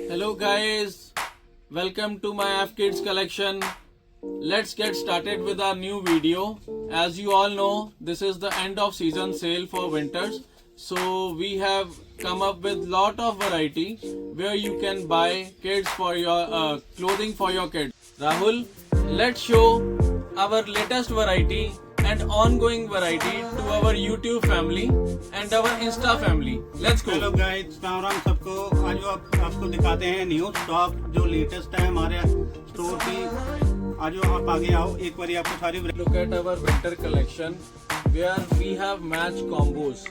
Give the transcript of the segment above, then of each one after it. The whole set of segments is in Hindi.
Hello guys, welcome to my F Kids collection. Let's get started with our new video. As you all know, this is the end of season sale for winters. So we have come up with lot of variety where you can buy kids for your clothing for your kids. Rahul, let's show our latest variety and ongoing variety to our YouTube family and our Insta family. Let's go. Hello guys, Ram सबको। आज आपको दिखाते हैं न्यू स्टॉक जो लेटेस्ट है हमारे स्टोर की। आज आप आगे आओ, एक बार आपको सारी Look at our winter collection where we have match combos.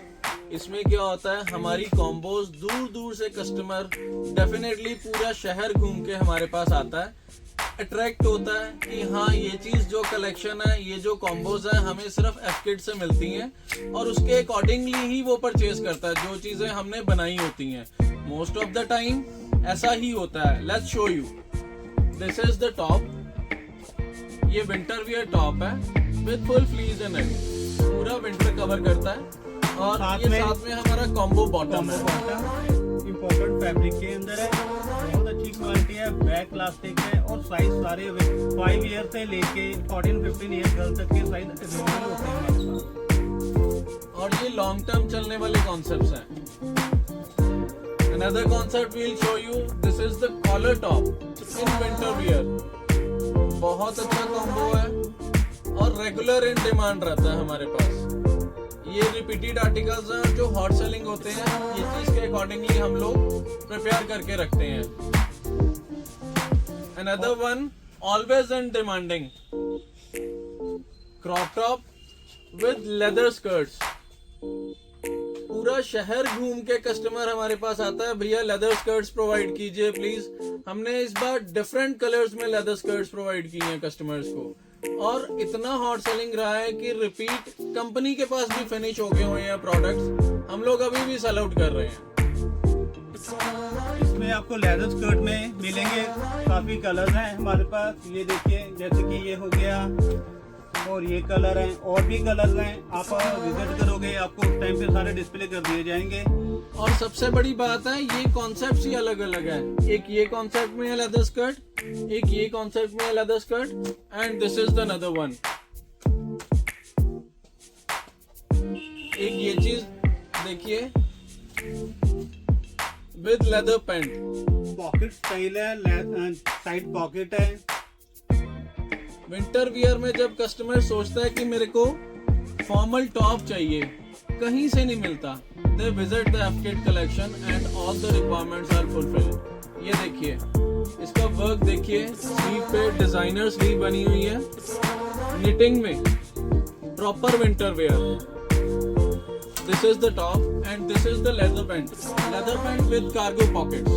इसमें क्या होता है, हमारी कॉम्बोज दूर दूर से कस्टमर डेफिनेटली पूरा शहर घूम के हमारे पास आता है, अट्रैक्ट होता है कि हाँ ये चीज जो कलेक्शन है, ये जो कॉम्बोज है हमें सिर्फ एफ किड्स से मिलती हैं और उसके अकॉर्डिंगली ही वो परचेज करता है जो चीजें हमने बनाई होती हैं। मोस्ट ऑफ द टाइम ऐसा ही होता है। Let's show you, this is the top. ये विंटर वियर टॉप है with full fleas and it, पूरा विंटर कवर करता है और ये साथ में हमारा कॉम्बो बॉटम है। इम्पोर्टेंट फैब्रिक के अंदर है, बहुत अच्छी क्वालिटी है, बैक प्लास्टिक है और साइज सारे 5 ईयर से लेके 14-15 ईयर गर्ल तक के साइज अवेलेबल होते हैं हमारे पास। और ये लॉन्ग टर्म चलने वाले कॉन्सेप्ट्स हैं। Another concept we'll show you. This is the collar top in winter wear. बहुत अच्छा कॉम्बो है और रेगुलर इन डिमांड रहता है हमारे पास। ये रिपीटेड आर्टिकल्स हैं जो हॉट सेलिंग होते हैं, ये चीज के अकॉर्डिंगली हम लोग प्रिपेयर करके रखते हैं। Another one, always in demanding, crop top with leather skirts. पूरा शहर घूम के कस्टमर हमारे पास आता है, भैया लेदर स्कर्ट्स प्रोवाइड कीजिए प्लीज। हमने इस बार डिफरेंट कलर्स में लेदर स्कर्ट्स प्रोवाइड की हैं कस्टमर्स को और इतना हॉट सेलिंग रहा है कि रिपीट कंपनी के पास भी फिनिश हो गए हुए हैं प्रोडक्ट्स, हम लोग अभी भी सेल आउट कर रहे हैं। इसमें आपको लेदर स्कर्ट में मिलेंगे काफी कलर हैं हमारे पास। ये देखिए, जैसे कि ये हो गया और ये कलर हैं और भी कलर हैं। आप विजिट करोगे आपको उस टाइम पे सारे डिस्प्ले कर दिए जाएंगे। और सबसे बड़ी बात है, ये कॉन्सेप्ट ही अलग अलग है। एक ये कॉन्सेप्ट में है लेदर स्कर्ट, एक ये कॉन्सेप्ट में है leather skirt and this is the another one. एक ये चीज देखिए with leather pant, pocket style है, साइड पॉकेट है। विंटर वियर में जब कस्टमर सोचता है कि मेरे को फॉर्मल टॉप चाहिए, कहीं से नहीं मिलता, they visit the F kid collection and all the requirements are fulfilled. ये देखिए, इसका वर्क देखिए, स्लीव पे डिजाइनर स्लीव बनी हुई है, निटिंग में, proper winter wear. This is the top and this is the leather pant with cargo pockets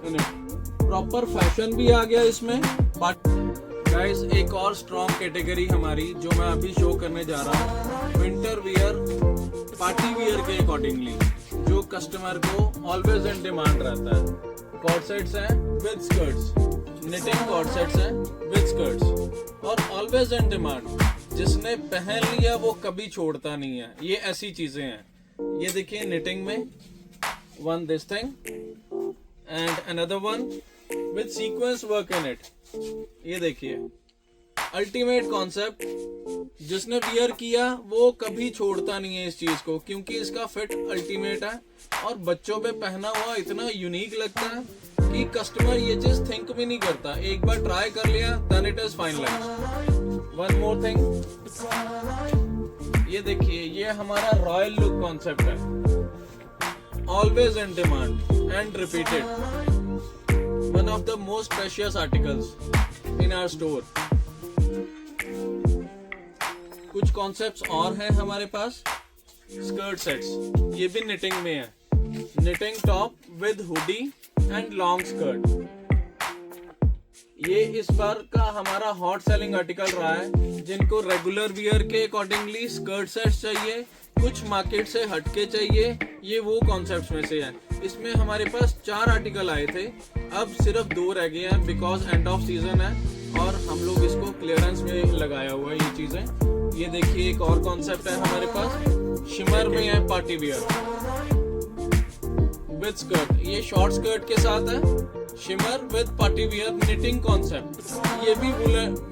in it. Proper fashion भी आ गया इसमें। बट गाइस, एक और स्ट्रॉन्ग कैटेगरी हमारी जो मैं अभी शो करने जा रहा हूँ, विंटर वियर पार्टी वियर के अकॉर्डिंगली, जो कस्टमर को ऑलवेज इन डिमांड रहता है। कॉर्ड सेट्स हैं with skirts, knitting cord sets हैं विद स्कर्ट्स और ऑलवेज इन डिमांड। जिसने पहन लिया वो कभी छोड़ता नहीं है। ये ऐसी चीजें हैं। ये देखिए, निटिंग में one this thing and another one with sequence work in it. ये देखिए, अल्टीमेट कॉन्सेप्ट। जिसने वियर किया वो कभी छोड़ता नहीं है इस चीज को, क्योंकि इसका फिट अल्टीमेट है और बच्चों पे पहना हुआ इतना यूनिक लगता है कि कस्टमर ये चीज थिंक भी नहीं करता। एक बार ट्राई कर लिया then it is finalised. One more thing, ये देखिए, ये हमारा रॉयल लुक कॉन्सेप्ट है, always in demand and repeated. One of the most precious articles in our store. कुछ कॉन्सेप्ट्स और हैं हमारे पास। स्कर्ट सेट्स, ये भी निटिंग में है, knitting top with hoodie and long skirt. ये इस बार का हमारा हॉट सेलिंग आर्टिकल रहा है। जिनको रेगुलर वियर के अकॉर्डिंगली स्कर्ट सेट्स चाहिए, कुछ मार्केट से हटके चाहिए, ये वो कॉन्सेप्ट्स में से है। इसमें हमारे पास 4 आर्टिकल आए थे, अब सिर्फ 2 रह गए हैं बिकॉज एंड ऑफ सीजन है और हम लोग इसको क्लियरेंस में लगाया हुआ है ये चीजें। ये देखिए, एक और कॉन्सेप्ट है हमारे पास, शिमर में है पार्टी वियर विद स्कर्ट, ये शॉर्ट स्कर्ट के साथ है, shimmer with party wear knitting concept. ये भी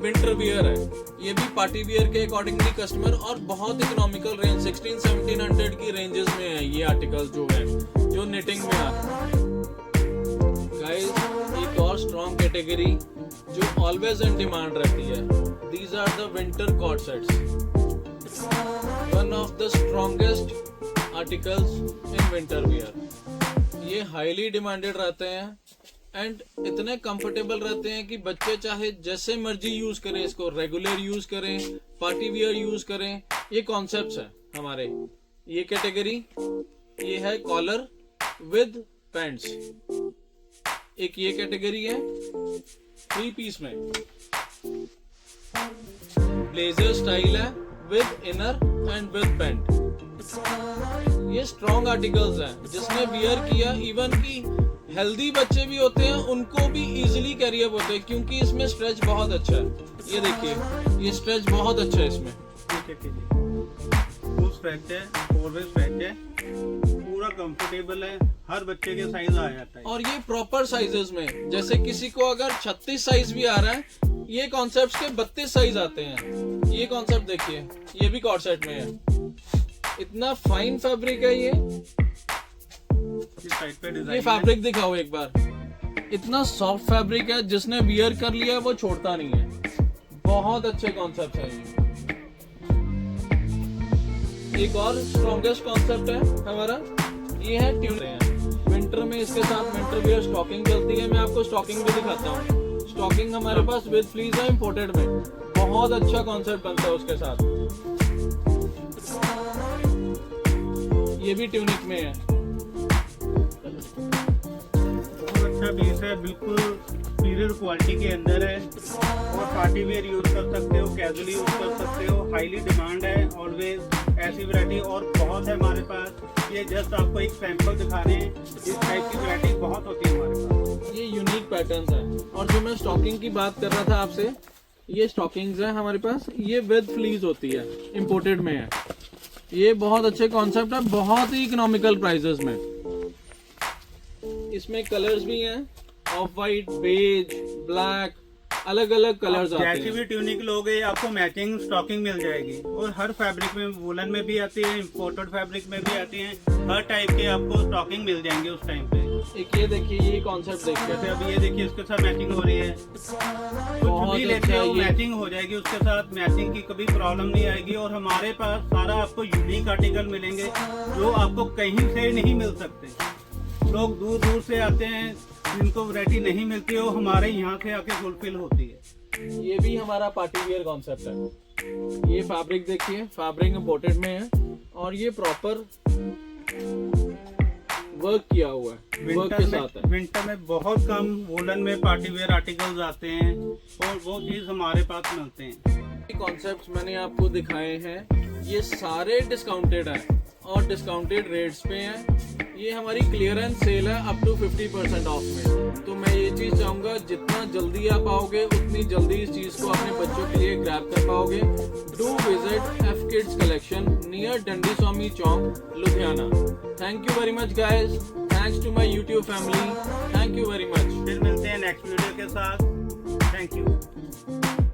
विंटर वियर है, ये भी पार्टी वियर के अकॉर्डिंगली कस्टमर, और बहुत इकोनॉमिकल रेंज 1600-1700 की रेंजेस में है ये आर्टिकल्स जो है, जो निटिंग में आते हैं। गाइस, एक और स्ट्रॉन्ग कैटेगरी जो ऑलवेज इन डिमांड रहती है, these are the winter cord sets, one of the strongest articles in winter wear. ये हाईली डिमांडेड रहते हैं एंड इतने कंफर्टेबल रहते हैं कि बच्चे चाहे जैसे मर्जी यूज करें इसको, रेगुलर यूज करें, पार्टी वियर यूज करें। ये कॉन्सेप्ट्स हैं हमारे। ये कैटेगरी, ये है कॉलर विद पैंट्स। एक ये कैटेगरी है 3 पीस में, ब्लेजर स्टाइल है with inner and with pant. ये स्ट्रॉन्ग आर्टिकल्स हैं, जिसने वियर किया, इवन की हेल्दी बच्चे भी होते हैं उनको भी इजीली कैरी अप होते हैं, क्योंकि इसमें स्ट्रेच बहुत अच्छा है। ये देखिए, ये स्ट्रेच बहुत अच्छा है इसमें। फुल स्ट्रेच है, 4-वे स्ट्रेच है, पूरा कंफर्टेबल है, हर बच्चे के साइज आ जाता है। और ये प्रॉपर साइजेस में, जैसे किसी को अगर 36 साइज भी आ रहा है, ये कॉन्सेप्ट के 32 साइज आते हैं। ये कॉन्सेप्ट देखिए, ये भी कॉर्ड सेट में है। इतना फाइन फैब्रिक है ये फैब्रिक दिखाओ एक बार। इतना सॉफ्ट फैब्रिक है, जिसने वियर कर लिया वो छोड़ता नहीं है। बहुत अच्छे कॉन्सेप्ट है ये। एक और स्ट्रॉन्गेस्ट कॉन्सेप्ट है हमारा, ये है ट्यूनिक। विंटर में इसके साथ विंटर वियर स्टॉकिंग चलती है। मैं आपको स्टॉकिंग भी दिखाता हूँ। स्टॉकिंग हमारे पास विद फ्लीस है, इंपोर्टेड में। बहुत अच्छा कॉन्सेप्ट बनता है उसके साथ। ये भी ट्यूनिक में है। अच्छा पीस है, बिल्कुल सुपीरियर क्वालिटी के अंदर है, और पार्टी वेयर यूज कर सकते हो, कैजुअली यूज कर सकते हो। हाईली डिमांड है ऑलवेज ऐसी वैरायटी, और बहुत है हमारे पास। ये जस्ट आपको एक सैंपल दिखा रहे हैं, इस टाइप की वैरायटी बहुत होती है हमारे पास। ये यूनिक पैटर्न्स है। और जो मैं स्टॉकिंग की बात कर रहा था आपसे, ये स्टॉकिंग्स है हमारे पास। ये विद फ्लीस होती है, इंपोर्टेड में है। ये बहुत अच्छे कॉन्सेप्ट है, बहुत ही इकोनॉमिकल प्राइसेस में। इसमें कलर्स भी हैं, ऑफ वाइट, बेज, ब्लैक, अलग अलग कलर्स आते हैं। जैसी भी ट्यूनिक लोगे आपको मैचिंग स्टॉकिंग मिल जाएगी, और हर फैब्रिक में, वुलन में भी आती है, इंपोर्टेड फैब्रिक में भी आती है। हर टाइप के आपको स्टॉकिंग मिल जाएंगे उस टाइम पे। एक ये देखिए, ये कॉन्सेप्ट देखिए, जैसे अभी ये देखिए, इसके साथ मैचिंग हो रही है। कुछ भी लेते हो मैचिंग हो जाएगी उसके साथ, मैचिंग की कभी प्रॉब्लम नहीं आएगी। और हमारे पास सारा आपको यूनिक आर्टिकल मिलेंगे जो आपको कहीं से नहीं मिल सकते। लोग दूर दूर से आते हैं, जिनको वैरायटी नहीं मिलती हो, हमारे यहाँ से आके फुलफिल होती है। ये भी हमारा पार्टी वियर कॉन्सेप्ट है। ये फैब्रिक देखिए, फैब्रिक इंपोर्टेड में है, और ये प्रॉपर वर्क किया हुआ है, वर्क के साथ है। विंटर में बहुत कम वुलन में पार्टी वेयर आर्टिकल्स आते हैं, और वो चीज हमारे पास मिलते हैं। कॉन्सेप्ट्स मैंने आपको दिखाए हैं, ये सारे डिस्काउंटेड हैं और डिस्काउंटेड रेट्स पे हैं। ये हमारी क्लियरेंस सेल है अप टू 50% ऑफ में। तो मैं ये चीज़ चाहूँगा, जितना जल्दी आप आओगे उतनी जल्दी इस चीज़ को अपने बच्चों के लिए ग्रैब कर पाओगे। Do visit F kids collection near Dandi Swami Chowk, Ludhiana. Thank you very much guys, thanks to my YouTube family, thank you very much. फिर मिलते हैं नेक्स्ट वीडियो के साथ। Thank you.